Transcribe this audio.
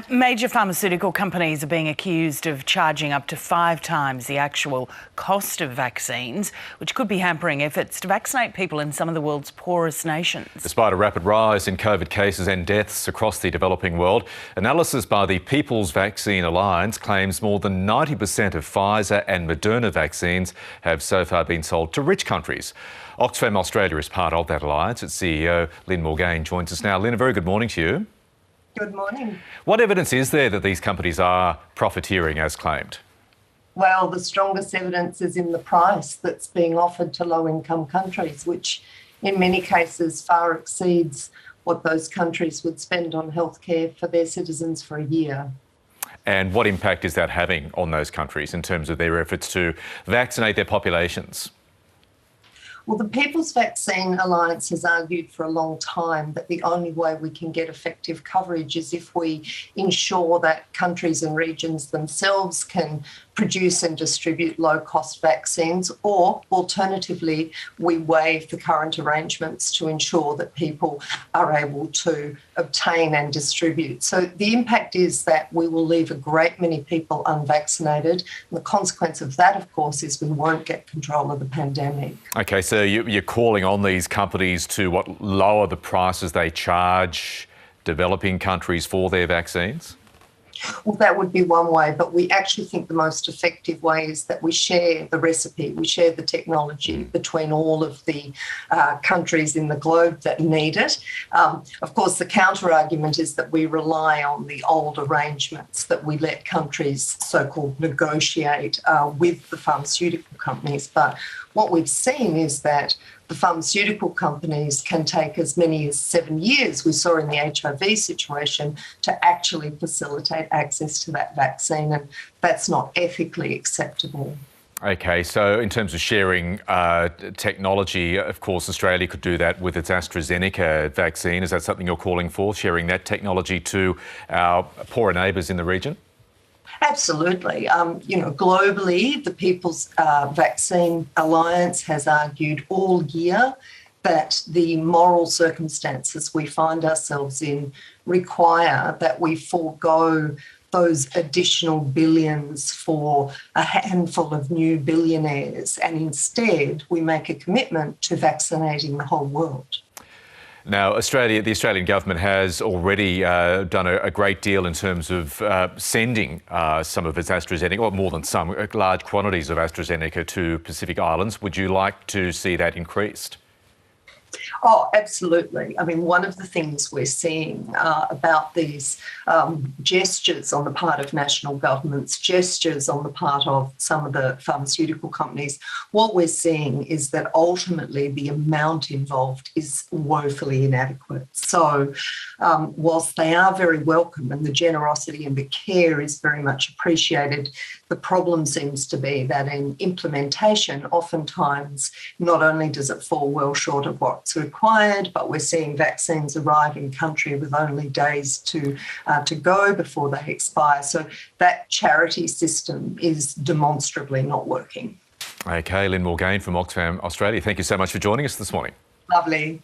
Major pharmaceutical companies are being accused of charging up to 5 times the actual cost of vaccines, which could be hampering efforts to vaccinate people in some of the world's poorest nations. Despite a rapid rise in COVID cases and deaths across the developing world, analysis by the People's Vaccine Alliance claims more than 90% of Pfizer and Moderna vaccines have so far been sold to rich countries. Oxfam Australia is part of that alliance. Its CEO Lyn Morgain joins us now. Lyn, a very good morning to you. Good morning. What evidence is there that these companies are profiteering as claimed? Well, the strongest evidence is in the price that's being offered to low-income countries, which in many cases far exceeds what those countries would spend on healthcare for their citizens for a year. And what impact is that having on those countries in terms of their efforts to vaccinate their populations? Well, the People's Vaccine Alliance has argued for a long time that the only way we can get effective coverage is if we ensure that countries and regions themselves can produce and distribute low-cost vaccines, or alternatively, we waive the current arrangements to ensure that people are able to obtain and distribute. So the impact is that we will leave a great many people unvaccinated. And the consequence of that, of course, is we won't get control of the pandemic. OK, so you're calling on these companies to lower the prices they charge developing countries for their vaccines? Well, that would be one way, but we actually think the most effective way is that we share the recipe, we share the technology between all of the countries in the globe that need it. Of course, the counter-argument is that we rely on the old arrangements that we let countries so-called negotiate with the pharmaceutical companies. But what we've seen is that the pharmaceutical companies can take as many as 7 years, we saw in the HIV situation, to actually facilitate access to that vaccine, and that's not ethically acceptable. OK, so in terms of sharing technology, of course, Australia could do that with its AstraZeneca vaccine. Is that something you're calling for, sharing that technology to our poorer neighbours in the region? Absolutely. Globally, the People's Vaccine Alliance has argued all year that the moral circumstances we find ourselves in require that we forego those additional billions for a handful of new billionaires, and instead we make a commitment to vaccinating the whole world. Now, the Australian government has already done a great deal in terms of sending some of its AstraZeneca, or more than some, large quantities of AstraZeneca to Pacific Islands. Would you like to see that increased? Oh, absolutely. I mean, one of the things we're seeing about these gestures on the part of national governments, gestures on the part of some of the pharmaceutical companies, what we're seeing is that ultimately the amount involved is woefully inadequate. So whilst they are very welcome and the generosity and the care is very much appreciated, the problem seems to be that in implementation, oftentimes, not only does it fall well short of what's required, but we're seeing vaccines arrive in country with only days to go before they expire. So that charity system is demonstrably not working. OK, Lyn Morgain from Oxfam Australia, thank you so much for joining us this morning. Lovely.